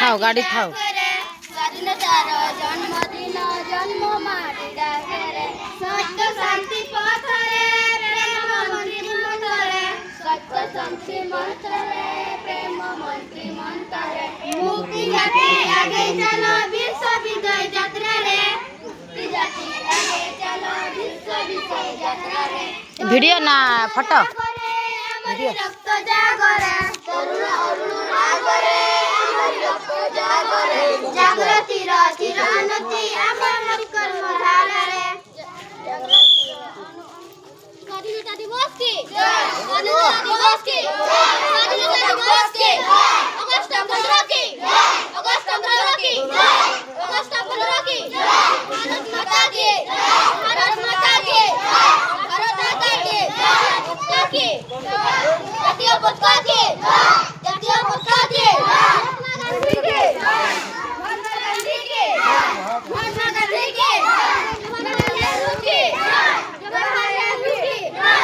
थाओ गाड़ी थाओ स्वाधीनतार जन्मदिन जन्म माटी डाकरे सत्य शांति पथरे प्रेम मंत्री मंत्रे सत्य शांति मंत्रे प्रेम मंत्री मंत्रे मुक्ति जाति आगे चलो विश्व विजय यात्रा रे मुक्ति जाति आगे चलो विश्व विजय यात्रा रे वीडियो ना फोटो वीडियो रक्त जागरे तरुण अरुण रागरे रक्त जागरे जागृति र चिरउन्नति आमर कर्म धारे स्वाधीनता दिवस की जय स्वाधीनता दिवस की जय स्वाधीनता दिवस की अगस्त 15 की जय अगस्त 15 की जय अगस्त 15 की जय भारत माता की जय भारत माता की जय भारत माता की जय की जातीय पताका की